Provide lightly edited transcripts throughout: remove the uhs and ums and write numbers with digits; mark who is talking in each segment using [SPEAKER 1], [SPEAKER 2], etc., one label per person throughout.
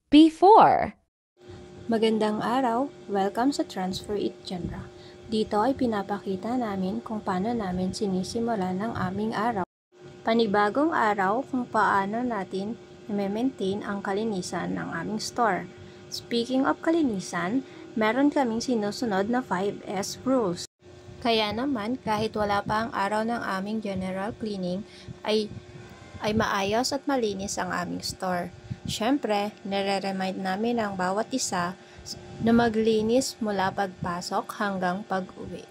[SPEAKER 1] before.
[SPEAKER 2] Magandang araw! Welcome sa Transfer It Genre. Dito ay pinapakita namin kung paano namin sinisimulan ang aming araw. Panibagong araw kung paano natin i-maintain ang kalinisan ng aming store. Speaking of kalinisan, meron kaming sinusunod na 5S rules. Kaya naman, kahit wala pa ang araw ng aming general cleaning, ay maayos at malinis ang aming store. Siyempre, nire-remind namin ang bawat isa na maglinis mula pagpasok hanggang pag-uwi.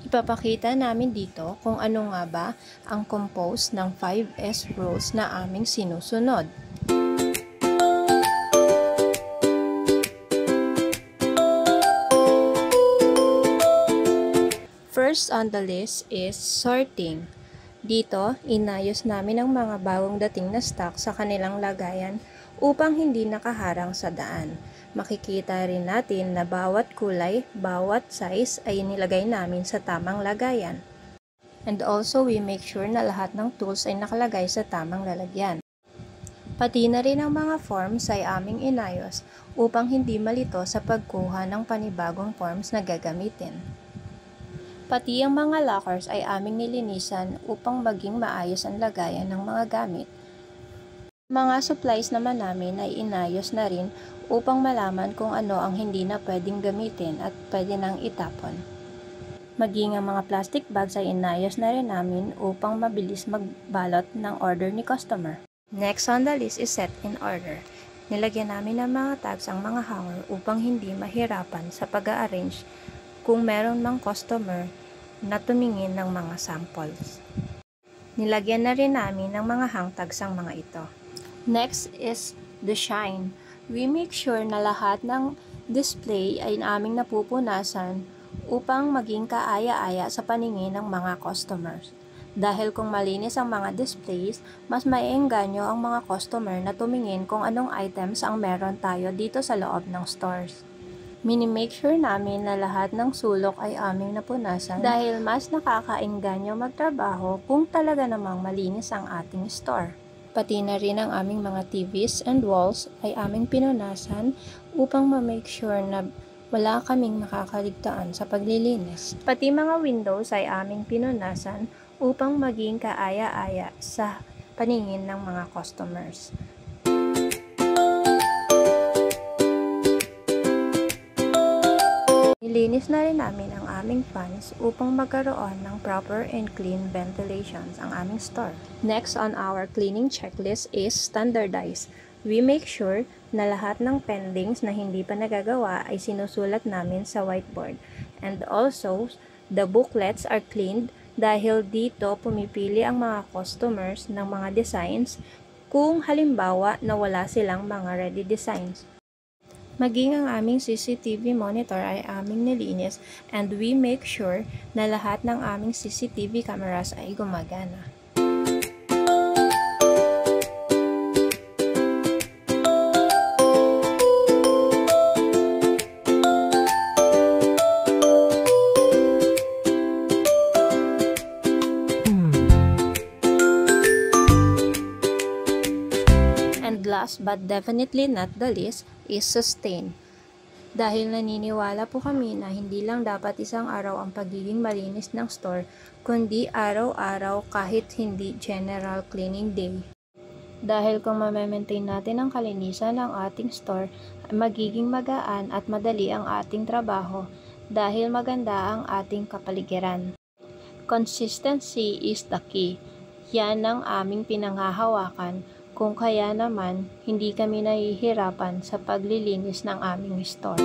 [SPEAKER 2] Ipapakita namin dito kung ano nga ba ang compose ng 5S rules na aming sinusunod. First on the list is sorting. Dito, inayos namin ang mga bagong dating na stock sa kanilang lagayan upang hindi nakaharang sa daan. Makikita rin natin na bawat kulay, bawat size ay nilagay namin sa tamang lagayan. And also, we make sure na lahat ng tools ay nakalagay sa tamang lalagyan. Pati na rin ang mga forms ay aming inayos upang hindi malito sa pagkuha ng panibagong forms na gagamitin. Pati ang mga lockers ay aming nilinisan upang maging maayos ang lagayan ng mga gamit. Mga supplies naman namin ay inayos na rin upang malaman kung ano ang hindi na pwedeng gamitin at pwede nang itapon. Maging ang mga plastic bags ay inayos na rin namin upang mabilis magbalot ng order ni customer. Next on the list is set in order. Nilagyan namin ng mga tags ang mga hanger upang hindi mahirapan sa pag-a-arrange kung meron mang customer na tumingin ng mga samples. Nilagyan na rin namin ng mga hang tags ang mga ito. Next is the shine. We make sure na lahat ng display ay aming napupunasan upang maging kaaya-aya sa paningin ng mga customers. Dahil kung malinis ang mga displays, mas maiengganyo ang mga customer na tumingin kung anong items ang meron tayo dito sa loob ng stores. Mini-make sure namin na lahat ng sulok ay aming napunasan dahil mas nakakaengganyo magtrabaho kung talaga namang malinis ang ating store. Pati na rin ang aming mga TVs and walls ay aming pinunasan upang ma-make sure na wala kaming makakaligtaan sa paglilinis. Pati mga windows ay aming pinunasan upang maging kaaya-aya sa paningin ng mga customers. Nilinis na rin namin ang aming fans upang magkaroon ng proper and clean ventilations ang aming store. Next on our cleaning checklist is standardize. We make sure na lahat ng pendings na hindi pa nagagawa ay sinusulat namin sa whiteboard. And also, the booklets are cleaned dahil dito pumipili ang mga customers ng mga designs kung halimbawa na wala silang mga ready designs. Maging ang aming CCTV monitor ay aming nilinis and we make sure na lahat ng aming CCTV cameras ay gumagana. And last but definitely not the least is sustain. Dahil naniniwala po kami na hindi lang dapat isang araw ang pagiging malinis ng store, kundi araw-araw kahit hindi general cleaning day. Dahil kung ma-maintain natin ang kalinisan ng ating store, magiging magaan at madali ang ating trabaho dahil maganda ang ating kapaligiran. Consistency is the key. Yan ang aming pinanghahawakan. Kung kaya naman, hindi kami nahihirapan sa paglilinis ng aming store.